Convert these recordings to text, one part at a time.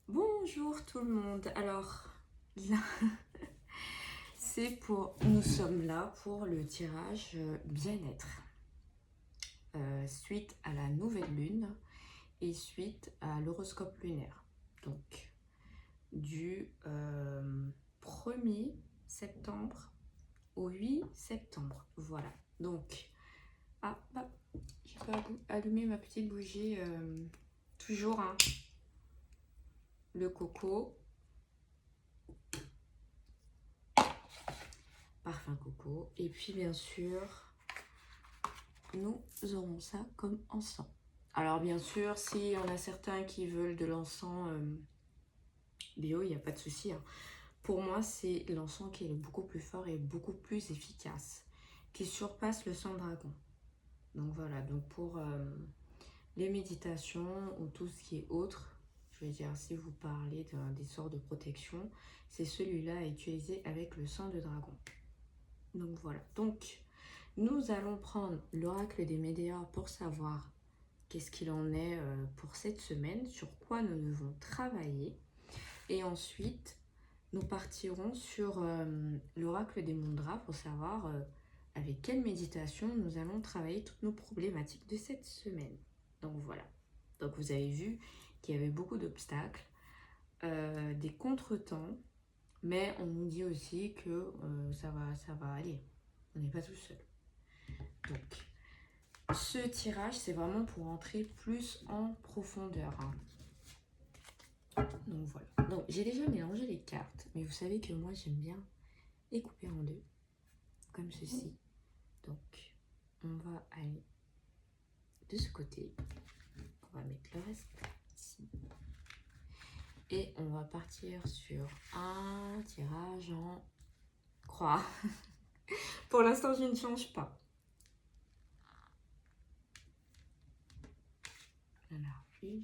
Bonjour tout le monde. Alors là, nous sommes là pour le tirage bien-être suite à la nouvelle lune et suite à l'horoscope lunaire. Donc du 1er septembre au 8 septembre. Voilà. Donc j'ai pas allumé ma petite bougie. Toujours hein, le coco. Parfum coco. Et puis bien sûr, nous aurons ça comme encens. Alors bien sûr, si on a certains qui veulent de l'encens bio, il n'y a pas de souci. Hein. Pour moi, c'est l'encens qui est beaucoup plus fort et beaucoup plus efficace, qui surpasse le sang dragon. Donc voilà, donc pour les méditations ou tout ce qui est autre, je veux dire, si vous parlez des sorts de protection, c'est celui-là à utiliser avec le sang de dragon. Donc voilà, donc nous allons prendre l'oracle des Médéors pour savoir qu'est-ce qu'il en est pour cette semaine, sur quoi nous devons travailler. Et ensuite, nous partirons sur l'oracle des Mudras pour savoir avec quelle méditation nous allons travailler toutes nos problématiques de cette semaine. Donc voilà, donc vous avez vu qu'il y avait beaucoup d'obstacles, des contretemps, mais on nous dit aussi que ça va aller, on n'est pas tout seul. Donc, ce tirage, c'est vraiment pour entrer plus en profondeur. Hein. Donc voilà. Donc j'ai déjà mélangé les cartes, mais vous savez que moi j'aime bien les couper en deux, comme ceci. Donc on va aller de ce côté. On va mettre le reste ici. Et on va partir sur un tirage en croix. Pour l'instant, je ne change pas. Alors, une.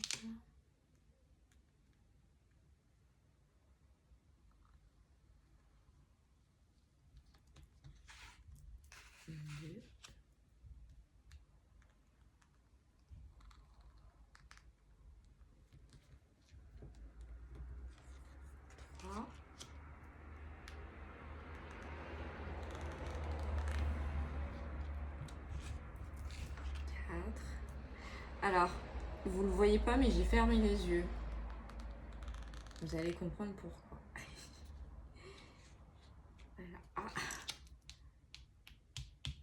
Deux. Trois. 4. Alors, vous ne le voyez pas, mais j'ai fermé les yeux. Vous allez comprendre pourquoi.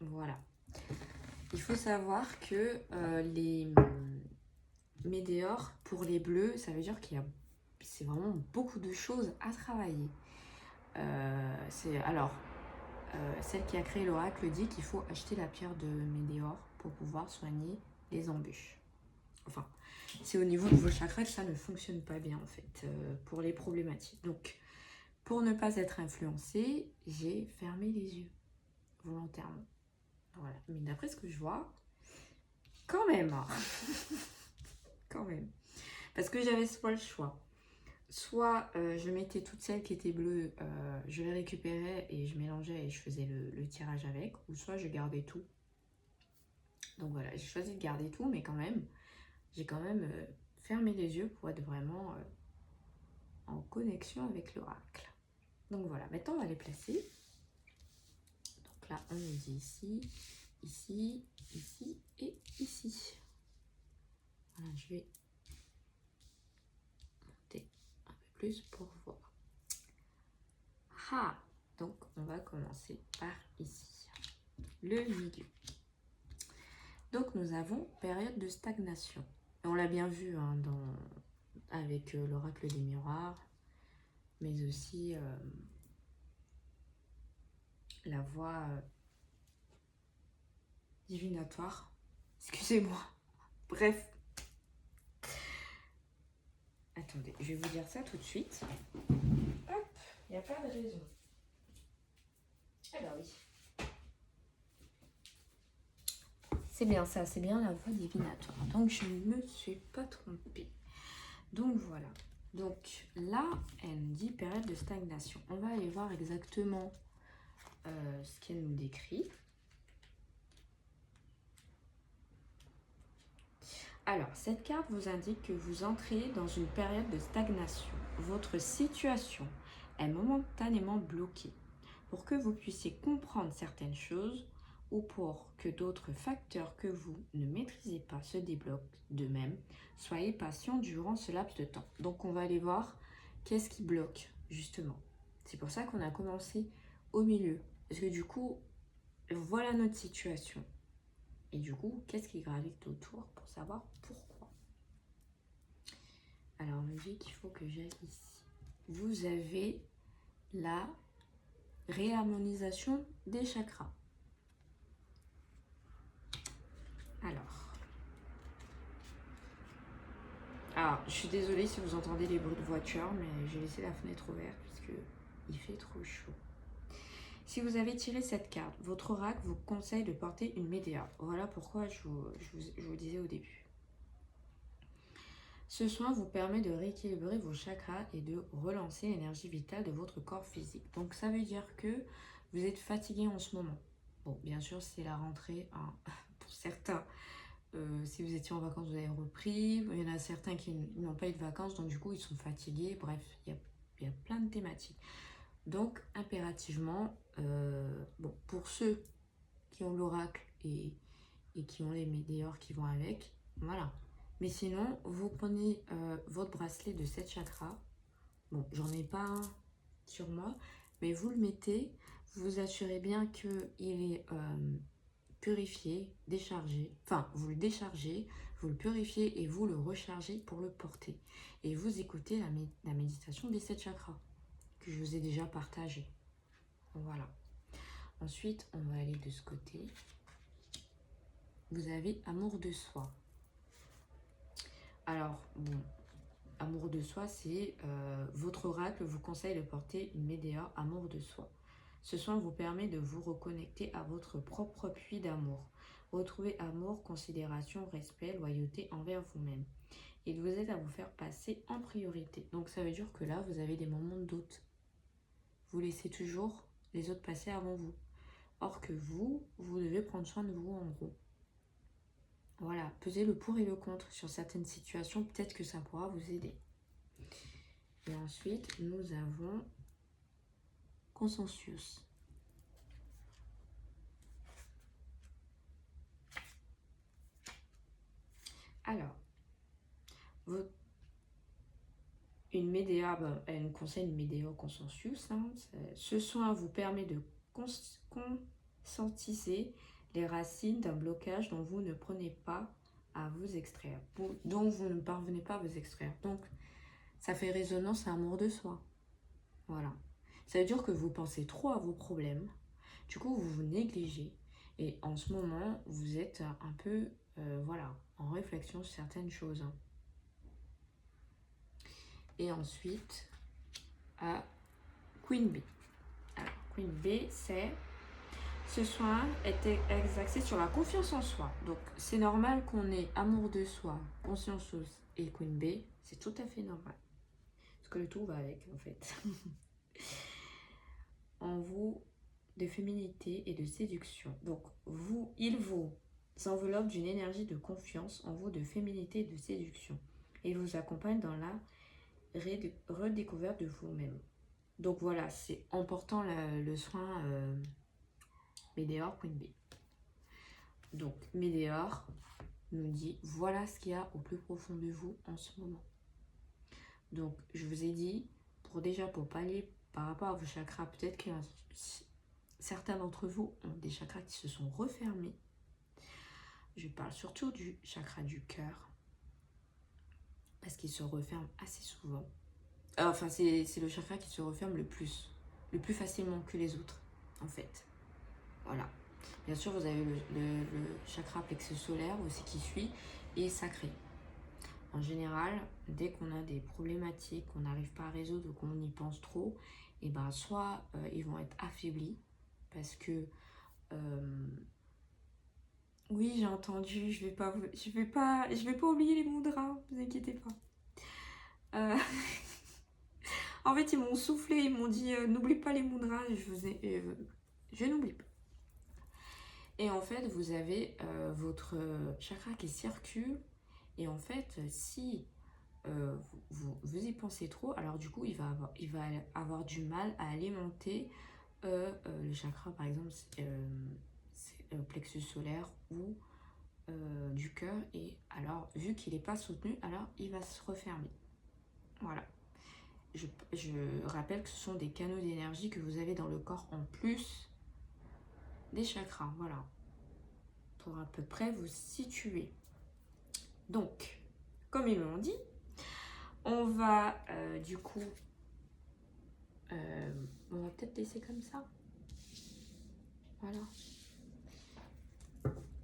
Voilà. Il faut savoir que les météores, pour les bleus, ça veut dire qu'il y a c'est vraiment beaucoup de choses à travailler. Celle qui a créé l'oracle dit qu'il faut acheter la pierre de météore pour pouvoir soigner les embûches. Enfin, c'est au niveau de vos chakras que ça ne fonctionne pas bien en fait, pour les problématiques. Donc, pour ne pas être influencée, j'ai fermé les yeux, volontairement. Voilà. Mais d'après ce que je vois, quand même, quand même. Parce que j'avais soit le choix. Soit je mettais toutes celles qui étaient bleues, je les récupérais et je mélangeais et je faisais le tirage avec. Ou soit je gardais tout. Donc voilà, j'ai choisi de garder tout, mais quand même, j'ai quand même fermé les yeux pour être vraiment en connexion avec l'oracle. Donc voilà, maintenant on va les placer. Donc là, on nous dit ici, ici, ici et ici. Voilà, je vais monter un peu plus pour voir. Ah, donc on va commencer par ici, le milieu. Donc nous avons période de stagnation. Et on l'a bien vu hein, avec l'oracle des miroirs, mais aussi la voie divinatoire. Excusez-moi. Bref. Attendez, je vais vous dire ça tout de suite. Hop, il n'y a pas de raison. Ah bah oui. C'est bien ça, c'est bien la voie divinatoire. Donc je ne me suis pas trompée. Donc voilà. Donc là, elle me dit période de stagnation. On va aller voir exactement ce qu'elle nous décrit. Alors, cette carte vous indique que vous entrez dans une période de stagnation. Votre situation est momentanément bloquée. Pour que vous puissiez comprendre certaines choses ou pour que d'autres facteurs que vous ne maîtrisez pas se débloquent d'eux-mêmes, soyez patient durant ce laps de temps. Donc, on va aller voir qu'est-ce qui bloque, justement. C'est pour ça qu'on a commencé au milieu. Parce que du coup, voilà notre situation. Et du coup, qu'est-ce qui gravite autour pour savoir pourquoi? Alors, on me dit qu'il faut que j'aille ici. Vous avez la réharmonisation des chakras. Alors, je suis désolée si vous entendez les bruits de voiture, mais j'ai laissé la fenêtre ouverte puisque il fait trop chaud. Si vous avez tiré cette carte, votre oracle vous conseille de porter une médaille. Voilà pourquoi je vous disais au début. Ce soin vous permet de rééquilibrer vos chakras et de relancer l'énergie vitale de votre corps physique. Donc ça veut dire que vous êtes fatigué en ce moment. Bon, bien sûr, c'est la rentrée hein, pour certains. Si vous étiez en vacances, vous avez repris. Il y en a certains qui n'ont pas eu de vacances, donc du coup, ils sont fatigués. Bref, il y a plein de thématiques. Donc, impérativement, bon, pour ceux qui ont l'oracle et qui ont les médailleurs qui vont avec, voilà. Mais sinon, vous prenez votre bracelet de 7 chakras. Bon, j'en ai pas un sur moi, mais vous le mettez. Vous vous assurez bien qu'il est purifié, déchargé. Enfin, vous le déchargez, vous le purifiez et vous le rechargez pour le porter. Et vous écoutez la méditation des 7 chakras que je vous ai déjà partagé. Voilà. Ensuite, on va aller de ce côté. Vous avez amour de soi. Alors, bon, amour de soi, c'est votre oracle vous conseille de porter une médaille amour de soi. Ce soin vous permet de vous reconnecter à votre propre puits d'amour. Retrouvez amour, considération, respect, loyauté envers vous-même. Il vous aide à vous faire passer en priorité. Donc ça veut dire que là, vous avez des moments de doute. Vous laissez toujours les autres passer avant vous. Or que vous devez prendre soin de vous en gros. Voilà, pesez le pour et le contre sur certaines situations. Peut-être que ça pourra vous aider. Et ensuite, nous avons consensus. Alors, une médaille, elle nous conseille une médaille au consensus. Hein. Ce soin vous permet de conscientiser les racines d'un blocage dont vous ne prenez pas à vous extraire, dont vous ne parvenez pas à vous extraire. Donc, ça fait résonance à amour de soi. Voilà. Ça veut dire que vous pensez trop à vos problèmes. Du coup, vous vous négligez. Et en ce moment, vous êtes un peu, voilà, en réflexion sur certaines choses. Hein. Et ensuite, à Queen B. Alors, Queen B, c'est... Ce soin est axé sur la confiance en soi. Donc, c'est normal qu'on ait amour de soi, conscience et Queen B. C'est tout à fait normal. Parce que le tout va avec, en fait. En vous de féminité et de séduction. Donc, il vous enveloppe d'une énergie de confiance en vous de féminité et de séduction. Et il vous accompagne dans la redécouverte de vous-même. Donc voilà, c'est en portant le soin Médéor Queen B. Donc Médéor nous dit voilà ce qu'il y a au plus profond de vous en ce moment. Donc je vous ai dit, pour pallier par rapport à vos chakras, peut-être que certains d'entre vous ont des chakras qui se sont refermés. Je parle surtout du chakra du cœur parce qu'il se referme assez souvent. Enfin, c'est le chakra qui se referme le plus facilement que les autres, en fait. Voilà. Bien sûr, vous avez le chakra plexus solaire aussi qui suit et sacré. En général, dès qu'on a des problématiques qu'on n'arrive pas à résoudre ou qu'on y pense trop, et ben soit ils vont être affaiblis parce que oui, j'ai entendu, je vais pas oublier les mudras, vous inquiétez pas. En fait, ils m'ont soufflé, ils m'ont dit n'oublie pas les mudras, je n'oublie pas. Et en fait, vous avez votre chakra qui circule Et en fait, si vous y pensez trop, alors du coup, il va avoir du mal à alimenter le chakra, par exemple, c'est plexus solaire ou du cœur. Et alors, vu qu'il n'est pas soutenu, alors il va se refermer. Voilà. Je rappelle que ce sont des canaux d'énergie que vous avez dans le corps en plus des chakras. Voilà. Pour à peu près vous situer. Donc, comme ils l'ont dit, on va du coup, on va peut-être laisser comme ça. Voilà.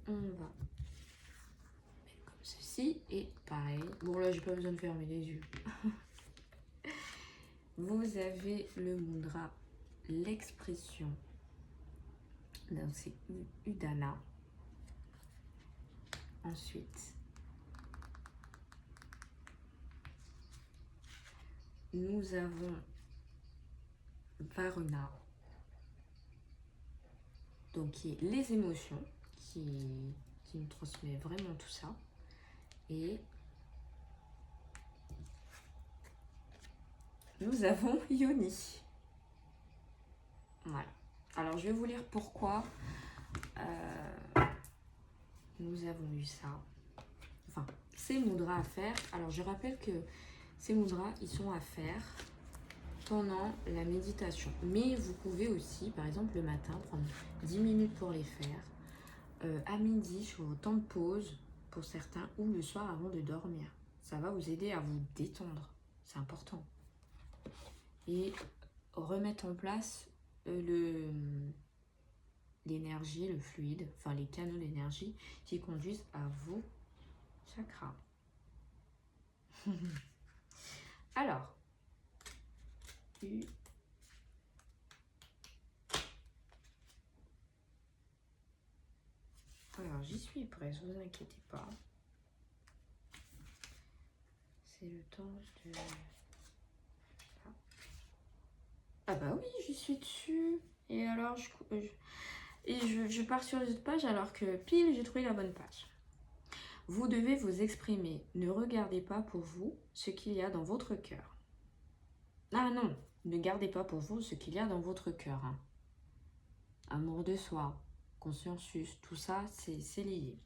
On va mettre comme ceci et pareil. Bon là, j'ai pas besoin de fermer les yeux. Vous avez le mudra, l'expression. Donc c'est Udana. Ensuite, nous avons Varuna, donc qui est les émotions, qui nous transmet vraiment tout ça. Et nous avons Yoni. Voilà. Alors je vais vous lire pourquoi nous avons eu ça. Enfin, ces mudras à faire. Alors je rappelle que ces mudras, ils sont à faire pendant la méditation. Mais vous pouvez aussi, par exemple le matin, prendre 10 minutes pour les faire. À midi, sur vos temps de pause, pour certains, ou le soir avant de dormir. Ça va vous aider à vous détendre. C'est important. Et remettre en place l'énergie, le fluide, enfin les canaux d'énergie qui conduisent à vos chakras. Alors, j'y suis presque, vous inquiétez pas. C'est le temps de... Ah bah oui, j'y suis dessus. Et alors, je pars sur les autres pages alors que pile, j'ai trouvé la bonne page. Vous devez vous exprimer. Ne regardez pas pour vous ce qu'il y a dans votre cœur. Ah non, ne gardez pas pour vous ce qu'il y a dans votre cœur. Hein. Amour de soi, consciensus, tout ça, c'est lié.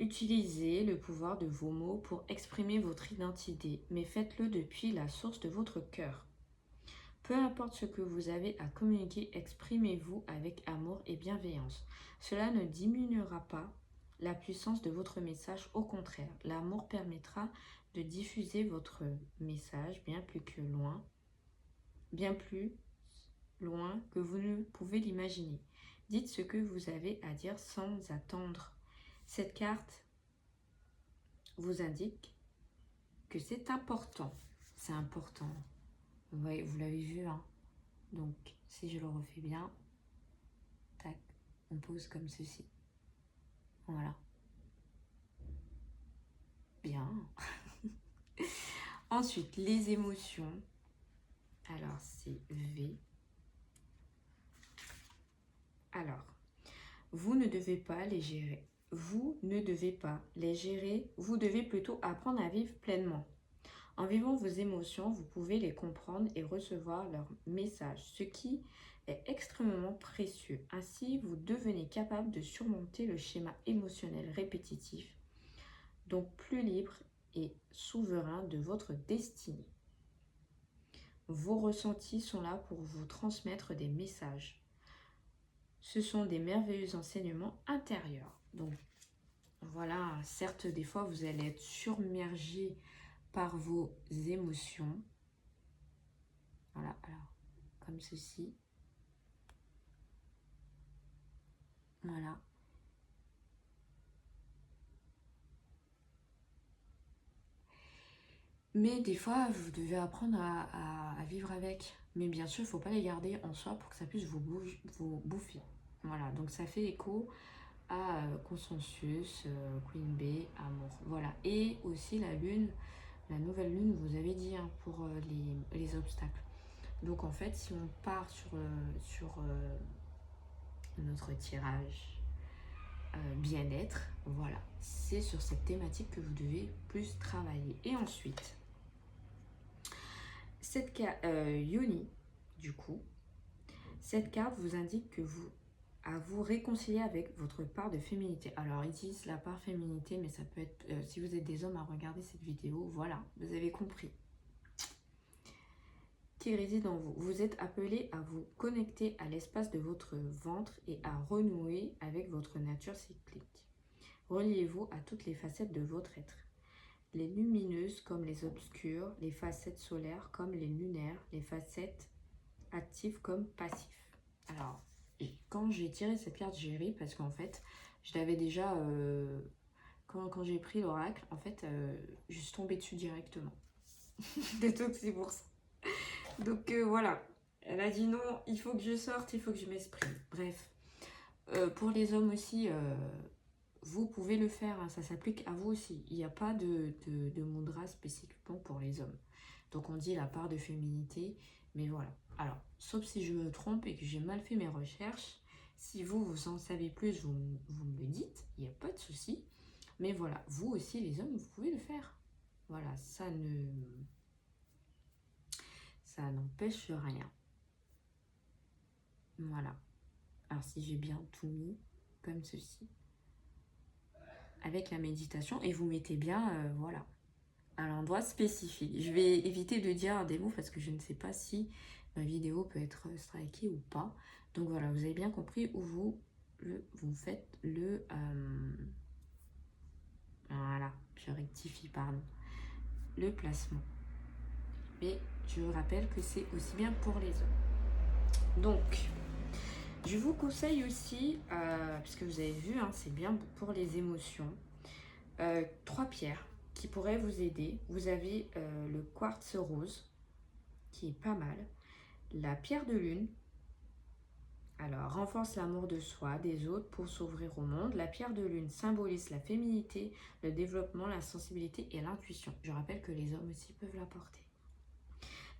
Utilisez le pouvoir de vos mots pour exprimer votre identité, mais faites-le depuis la source de votre cœur. Peu importe ce que vous avez à communiquer, exprimez-vous avec amour et bienveillance. Cela ne diminuera pas la puissance de votre message. Au contraire, l'amour permettra de diffuser votre message bien plus loin que vous ne pouvez l'imaginer. Dites ce que vous avez à dire sans attendre. Cette carte vous indique que c'est important. C'est important. Ouais, vous l'avez vu, hein. Donc, si je le refais bien, tac, on pose comme ceci. Voilà. Bien. Ensuite, les émotions. Alors, c'est V. Alors, vous ne devez pas les gérer. Vous ne devez pas les gérer. Vous devez plutôt apprendre à vivre pleinement. En vivant vos émotions, vous pouvez les comprendre et recevoir leurs messages, ce qui est extrêmement précieux. Ainsi, vous devenez capable de surmonter le schéma émotionnel répétitif, donc plus libre et souverain de votre destinée. Vos ressentis sont là pour vous transmettre des messages. Ce sont des merveilleux enseignements intérieurs. Donc voilà, certes, des fois, vous allez être submergé par vos émotions. Voilà, alors, comme ceci. Voilà. Mais des fois, vous devez apprendre à vivre avec. Mais bien sûr, il ne faut pas les garder en soi pour que ça puisse vous bouffer. Voilà, donc ça fait écho à consensus, Queen Bee, amour. Voilà, et aussi la lune, la nouvelle lune, vous avez dit, hein, pour les obstacles. Donc en fait, si on part sur notre tirage, bien-être. Voilà, c'est sur cette thématique que vous devez plus travailler. Et ensuite, cette carte Yoni, du coup, cette carte vous indique que à vous réconcilier avec votre part de féminité. Alors, ils disent la part féminité, mais ça peut être, si vous êtes des hommes à regarder cette vidéo, voilà, vous avez compris. Qui réside en vous. Vous êtes appelé à vous connecter à l'espace de votre ventre et à renouer avec votre nature cyclique. Reliez-vous à toutes les facettes de votre être. Les lumineuses comme les obscures, les facettes solaires comme les lunaires, les facettes actives comme passives. Alors, quand j'ai tiré cette carte, j'ai ri parce qu'en fait, je l'avais déjà, quand j'ai pris l'oracle, en fait, je suis tombée dessus directement. Donc c'est pour ça. Donc voilà, elle a dit non, il faut que je sorte, il faut que je m'exprime. Bref, pour les hommes aussi, vous pouvez le faire, hein, ça s'applique à vous aussi. Il n'y a pas de mudra spécifiquement pour les hommes. Donc on dit la part de féminité, mais voilà. Alors, sauf si je me trompe et que j'ai mal fait mes recherches, si vous en savez plus, vous me le dites, il n'y a pas de souci. Mais voilà, vous aussi les hommes, vous pouvez le faire. Voilà, ça n'empêche rien. Voilà. Alors si j'ai bien tout mis, comme ceci, avec la méditation, et vous mettez bien, voilà, à l'endroit spécifique. Je vais éviter de dire des mots parce que je ne sais pas si ma vidéo peut être strikée ou pas. Donc voilà, vous avez bien compris où vous faites le... voilà, je rectifie, pardon. Le placement. Mais je rappelle que c'est aussi bien pour les hommes. Donc, je vous conseille aussi, puisque vous avez vu, hein, c'est bien pour les émotions, 3 pierres qui pourraient vous aider. Vous avez le quartz rose, qui est pas mal. La pierre de lune, alors renforce l'amour de soi, des autres pour s'ouvrir au monde. La pierre de lune symbolise la féminité, le développement, la sensibilité et l'intuition. Je rappelle que les hommes aussi peuvent la porter.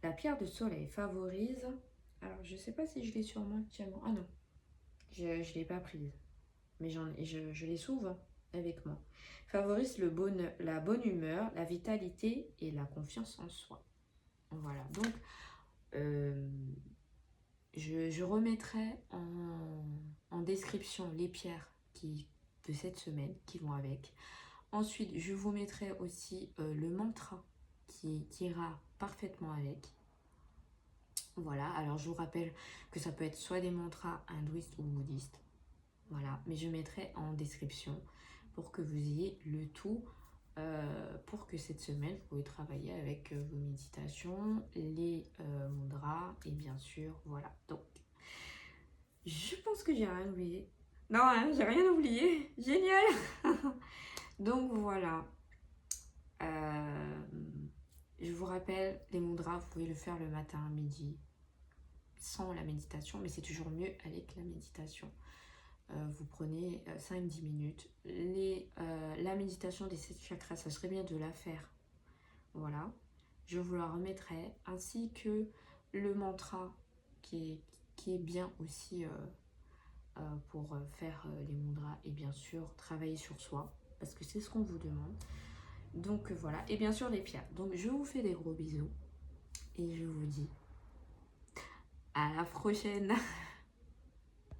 La pierre de soleil favorise, alors je sais pas si je l'ai sur moi actuellement, ah non, je ne l'ai pas prise, mais je l'ai souvent avec moi. Favorise la bonne humeur, la vitalité et la confiance en soi. Voilà, donc je remettrai en description les pierres de cette semaine qui vont avec. Ensuite, je vous mettrai aussi le mantra qui ira parfaitement avec. Voilà, alors je vous rappelle que ça peut être soit des mantras hindouistes ou bouddhistes. Voilà, mais je mettrai en description pour que vous ayez le tout, pour que cette semaine, vous pouvez travailler avec vos méditations, les mudras et bien sûr, voilà. Donc, je pense que j'ai rien oublié. Non, hein, j'ai rien oublié. Génial. Donc voilà. Je vous rappelle, les mudras, vous pouvez le faire le matin, midi, sans la méditation, mais c'est toujours mieux avec la méditation. Vous prenez 5-10 minutes. La méditation des 7 chakras, ça serait bien de la faire. Voilà. Je vous la remettrai, ainsi que le mantra qui est bien aussi pour faire les mudras et bien sûr travailler sur soi, parce que c'est ce qu'on vous demande. Donc voilà, et bien sûr les pierres. Donc je vous fais des gros bisous et je vous dis à la prochaine.